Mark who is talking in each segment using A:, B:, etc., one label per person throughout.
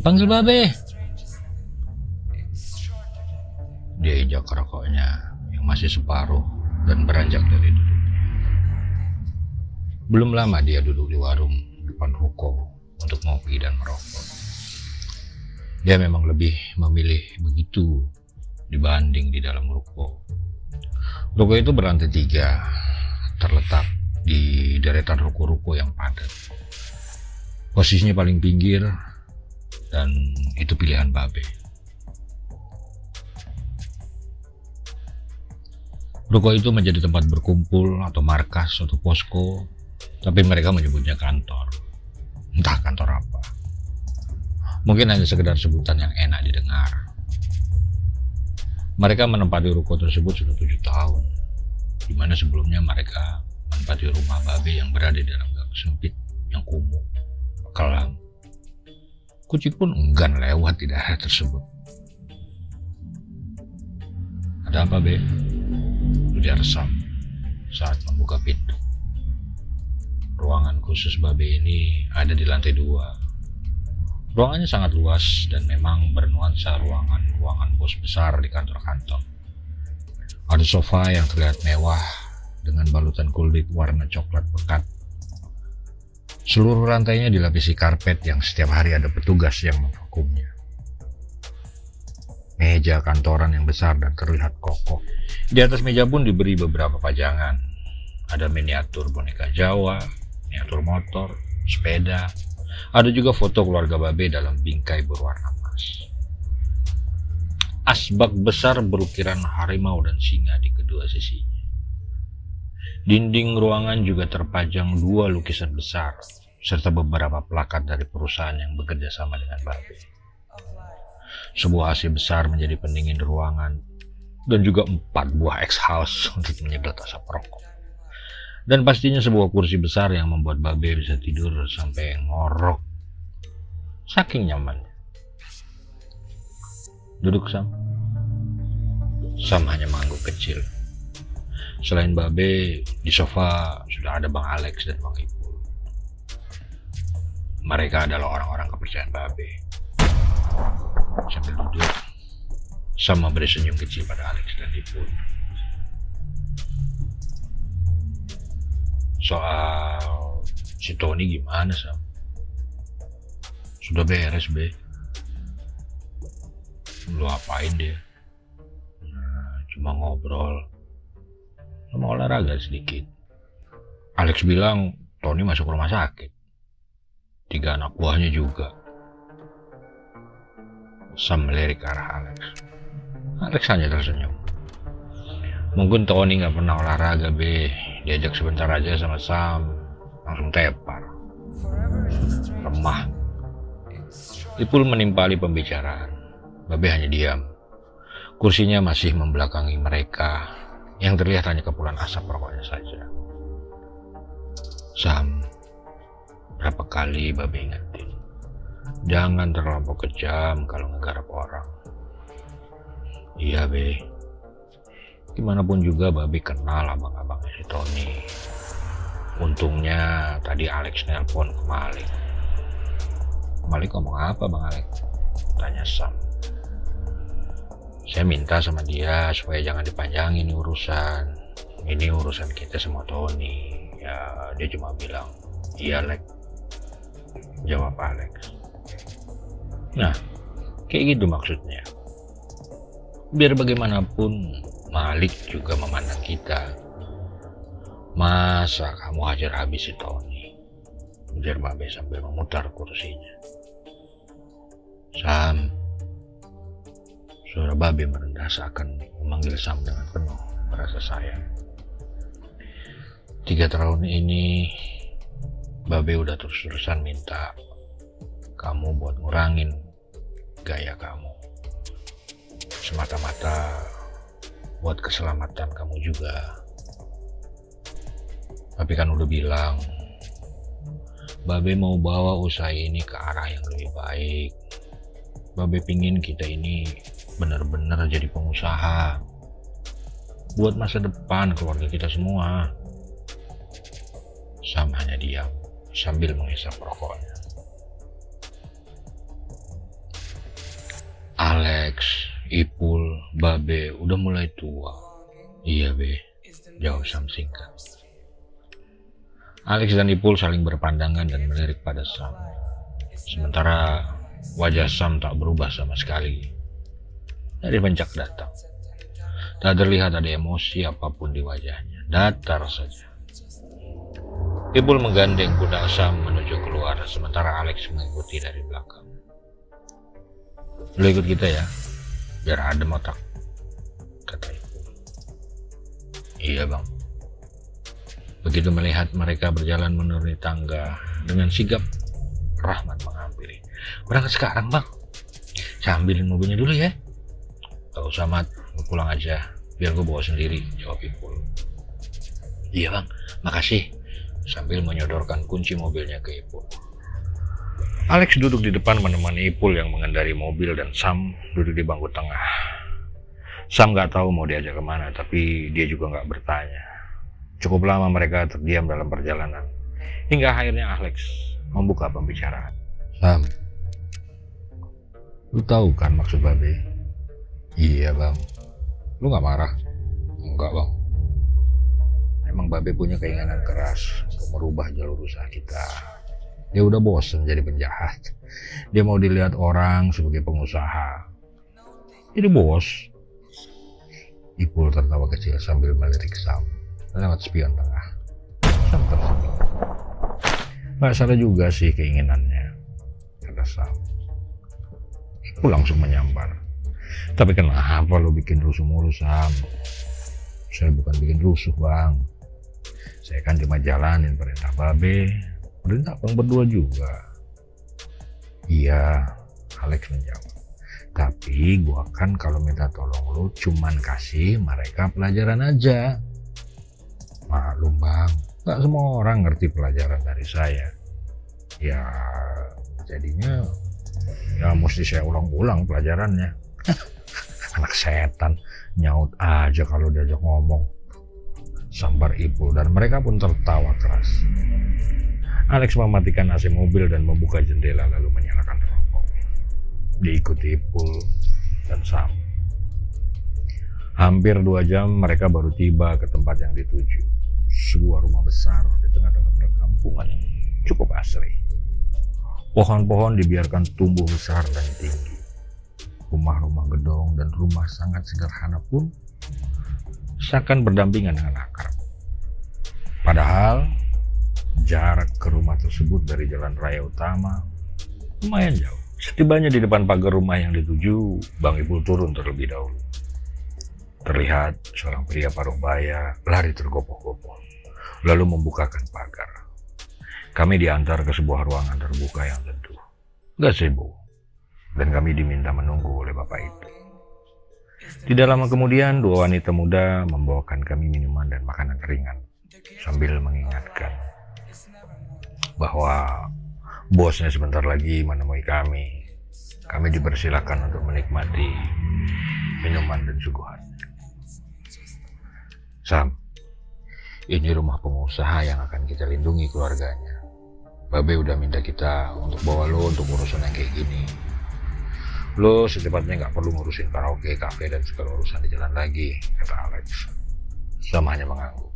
A: Panggil Babe. Dia injak rokoknya yang masih separuh dan beranjak dari duduk. Belum lama dia duduk di warung depan ruko untuk ngopi dan merokok. Dia memang lebih memilih begitu dibanding di dalam ruko. Ruko itu berlantai 3, terletak di deretan ruko-ruko yang padat. Posisinya paling pinggir dan itu pilihan Babe. Ruko itu menjadi tempat berkumpul atau markas atau posko, tapi mereka menyebutnya kantor. Entah kantor apa. Mungkin hanya sekedar sebutan yang enak didengar. Mereka menempati ruko tersebut sudah 7 tahun, di mana sebelumnya mereka menempati rumah Babe yang berada di dalam gang sempit yang kumuh, kelam. Kucing pun enggan lewat di daerah tersebut. Ada apa, Be? Dia resam saat membuka pintu. Ruangan khusus Babe ini ada di lantai 2. Ruangannya sangat luas dan memang bernuansa ruangan bos besar di kantor-kantor. Ada sofa yang terlihat mewah dengan balutan kulit warna coklat pekat. Seluruh lantainya dilapisi karpet yang setiap hari ada petugas yang menghukumnya. Meja kantoran yang besar dan terlihat kokoh. Di atas meja pun diberi beberapa pajangan. Ada miniatur boneka Jawa, miniatur motor, sepeda. Ada juga foto keluarga Babe dalam bingkai berwarna emas. Asbak besar berukiran harimau dan singa di kedua sisinya. Dinding ruangan juga terpajang 2 lukisan besar, serta beberapa plakat dari perusahaan yang bekerja sama dengan Babe. Sebuah AC besar menjadi pendingin ruangan, dan juga 4 buah exhaust untuk menyedot asap rokok. Dan pastinya sebuah kursi besar yang membuat Babe bisa tidur sampai ngorok. Saking nyamannya. Duduk, Sam. Sam hanya mengangguk kecil. Selain Babe, di sofa sudah ada Bang Alex dan Bang Ipul. Mereka adalah orang-orang kepercayaan Babe. Sambil duduk, Sam memberi senyum kecil pada Alex dan Ipul. Soal si Tony gimana, Sam? Sudah beres, Be. Lu apain dia? Cuma ngobrol sama olahraga sedikit. Alex bilang Tony masuk rumah sakit. 3 anak buahnya juga. Sam melirik ke arah Alex. Alex hanya tersenyum. Mungkin Tony gak pernah olahraga, Be. Diajak sebentar aja sama Sam, langsung tepar. Lemah. Ipul menimpali pembicaraan. Babe hanya diam. Kursinya masih membelakangi mereka, yang terlihat hanya kepulan asap rokoknya saja. Sam, berapa kali Babe ingetin, jangan terlampau kejam kalau ngegarap orang. Iya, Be. Gimana pun juga Babe kenal abang-abangnya si Tony. Untungnya tadi Alex nelpon ke Malik. Malik ngomong apa, Bang Alex? Tanya Sam. Saya minta sama dia supaya jangan dipanjangin urusan. Ini urusan kita sama Tony. Ya, dia cuma bilang, iya, Lex. Jawab Alex. Nah, kayak gitu maksudnya. Biar bagaimanapun, Malik juga memandang kita. Masa kamu hajar habis si Tony? Ujar Babe sambil memutar kursinya. Sam. Suara Babe merendah seakan memanggil Sam dengan penuh rasa sayang. 3 tahun ini, Babe udah terus-terusan minta kamu buat ngurangin gaya kamu. Semata-mata buat keselamatan kamu juga. Tapi kan udah bilang, Babe mau bawa usaha ini ke arah yang lebih baik. Babe pingin kita ini benar-benar jadi pengusaha buat masa depan keluarga kita semua. Sam hanya diam sambil menghisap rokoknya. Ipul, Babe udah mulai tua. Iya Be, jawab Sam singkat. Alex dan Ipul saling berpandangan dan melirik pada Sam. Sementara wajah Sam tak berubah sama sekali. Dari pencak datang. Tak terlihat ada emosi apapun di wajahnya. Datar saja. Ipul menggandeng pundak Sam menuju keluar, sementara Alex mengikuti dari belakang. Lo ikut kita ya, biar adem otak, kata Ipul. Iya bang. Begitu melihat mereka berjalan menuruni tangga, dengan sigap Rahmat menghampiri. Berangkat sekarang bang, saya ambilin mobilnya dulu ya. Gak usah Mat, lu pulang aja, biar gue bawa sendiri, jawab Ipul. Iya bang, makasih, sambil menyodorkan kunci mobilnya ke Ipul. Alex duduk di depan menemani Ipul yang mengendari mobil dan Sam duduk di bangku tengah. Sam gak tahu mau diajak kemana, tapi dia juga gak bertanya. Cukup lama mereka terdiam dalam perjalanan, hingga akhirnya Alex membuka pembicaraan. Sam, lu tahu kan maksud Babe? Iya bang. Lu gak marah? Enggak bang. Emang Babe punya keinginan keras untuk merubah jalur usaha kita. Dia udah bosen jadi penjahat. Dia mau dilihat orang sebagai pengusaha. Jadi bos. Ipul tertawa kecil sambil melirik Sam lewat spion tengah. Sam tersenyum. Gak salah juga sih keinginannya, kata Sam. Ipul langsung menyambar. Tapi kenapa lo bikin rusuh mulu Sam? Saya bukan bikin rusuh bang. Saya kan cuma jalanin perintah Babe. Perintah abang berdua juga. Iya, Alex menjawab. Tapi gua kan kalau minta tolong lu cuman kasih mereka pelajaran aja. Maklum bang, gak semua orang ngerti pelajaran dari saya. Ya jadinya ya mesti saya ulang-ulang pelajarannya. Anak setan, nyaut aja kalau diajak ngomong, sambar Ipul dan mereka pun tertawa keras. Alex mematikan AC mobil dan membuka jendela lalu menyalakan rokok. Diikuti Ipul dan Sam. Hampir 2 jam mereka baru tiba ke tempat yang dituju. Sebuah rumah besar di tengah-tengah perkampungan yang cukup asri. Pohon-pohon dibiarkan tumbuh besar dan tinggi. Rumah-rumah gedong dan rumah sangat sederhana pun seakan berdampingan dengan akar. Padahal jarak ke rumah tersebut dari jalan raya utama lumayan jauh. Setibanya di depan pagar rumah yang dituju, Bang Ipul turun terlebih dahulu. Terlihat seorang pria paruh baya lari tergopoh-gopoh, lalu membukakan pagar. Kami diantar ke sebuah ruangan terbuka yang teduh, gak sibuk, dan kami diminta menunggu oleh bapak itu. Tidak lama kemudian, 2 wanita muda membawakan kami minuman dan makanan ringan, sambil mengingatkan bahwa bosnya sebentar lagi menemui kami. Kami dipersilakan untuk menikmati minuman dan suguhan. Sam, ini rumah pengusaha yang akan kita lindungi keluarganya. Babe udah minta kita untuk bawa lo untuk urusan yang kayak gini. Lo secepatnya gak perlu ngurusin karaoke, kafe, dan segala urusan di jalan lagi, kata Alex. Sam hanya mengangguk.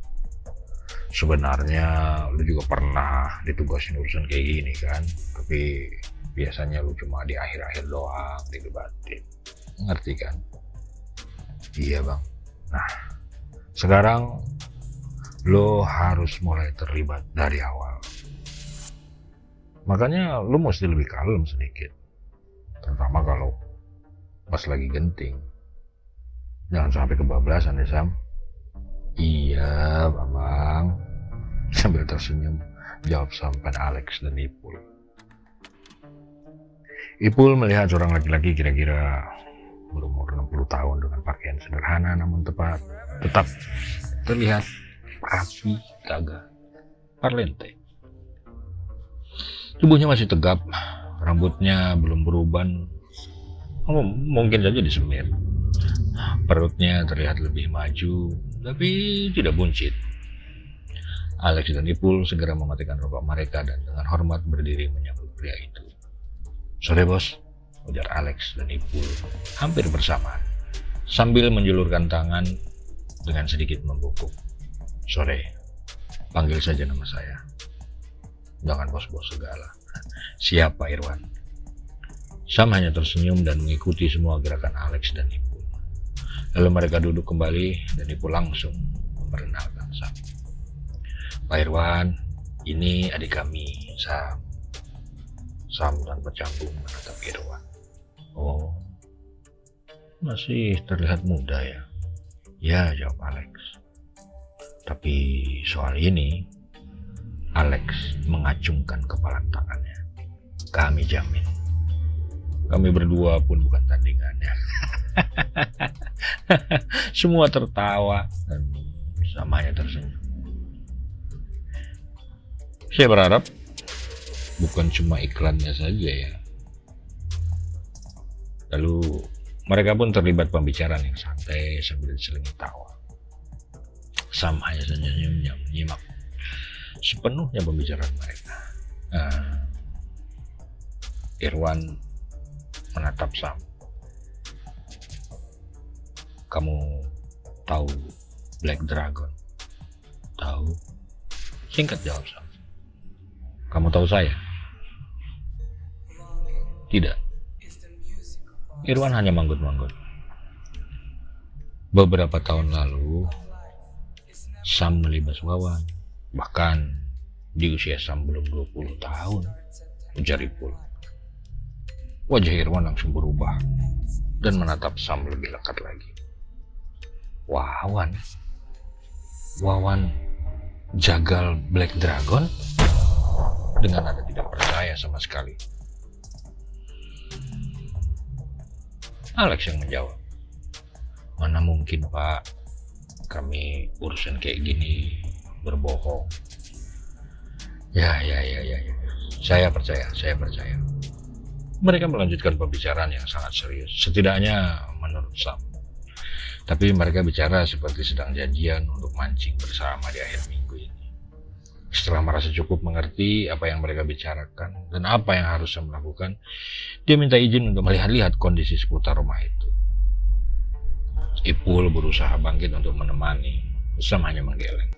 A: Sebenarnya lu juga pernah ditugasin urusan kayak gini kan, tapi biasanya lu cuma di akhir-akhir doang dilibatin. Ngerti kan? Iya bang. Nah, sekarang lu harus mulai terlibat dari awal. Makanya lu mesti lebih kalem sedikit, terutama kalau pas lagi genting. Jangan sampai kebablasan ya Sam. Iya, Bang. Sambil tersenyum, jawab Sam pada Alex dan Ipul. Ipul melihat seorang laki-laki kira-kira berumur 60 tahun dengan pakaian sederhana namun tetap terlihat rapi, gagah, parlente. Tubuhnya masih tegap, rambutnya belum beruban, mungkin saja disemir. Perutnya terlihat lebih maju, tapi tidak buncit. Alex dan Ipul segera mematikan rokok mereka dan dengan hormat berdiri menyambut pria itu. Sorry bos, ujar Alex dan Ipul hampir bersamaan, sambil menjulurkan tangan dengan sedikit membungkuk. Sore, panggil saja nama saya. Jangan bos-bos segala. Siapa Irwan? Sam hanya tersenyum dan mengikuti semua gerakan Alex dan Ipul. Lalu mereka duduk kembali dan Ipul langsung memperkenalkan Sam. Pak Irwan, ini adik kami, Sam. Sam tanpa canggung menatap Irwan. Oh, masih terlihat muda ya? Ya, jawab Alex. Tapi soal ini, Alex mengacungkan kepala tangannya. Kami jamin. Kami berdua pun bukan tandingannya. Semua tertawa dan samanya tersenyum. Saya berharap bukan cuma iklannya saja ya. Lalu mereka pun terlibat pembicaraan yang santai sambil saling tawa. Sam hanya senyum-senyum menyimak sepenuhnya pembicaraan mereka. Irwan menatap Sam. Kamu tahu Black Dragon? Tahu? Singkat jawab Sam. Kamu tahu saya? Tidak. Irwan hanya manggut-manggut. Beberapa tahun lalu, Sam melibas Wawan. Bahkan di usia Sam belum 20 tahun, ujar Ipul. Wajah Irwan langsung berubah dan menatap Sam lebih lekat lagi. Wawan? Wawan jagal Black Dragon? Dengan nada tidak percaya sama sekali. Alex yang menjawab. Mana mungkin Pak, kami urusan kayak gini berbohong. Ya. Saya percaya. Mereka melanjutkan pembicaraan yang sangat serius, setidaknya menurut Sam. Tapi mereka bicara seperti sedang janjian untuk mancing bersama di akhir minggu ini. Setelah merasa cukup mengerti apa yang mereka bicarakan dan apa yang harus Sam lakukan, dia minta izin untuk melihat-lihat kondisi seputar rumah itu. Ipul berusaha bangkit untuk menemani, Sam hanya menggeleng.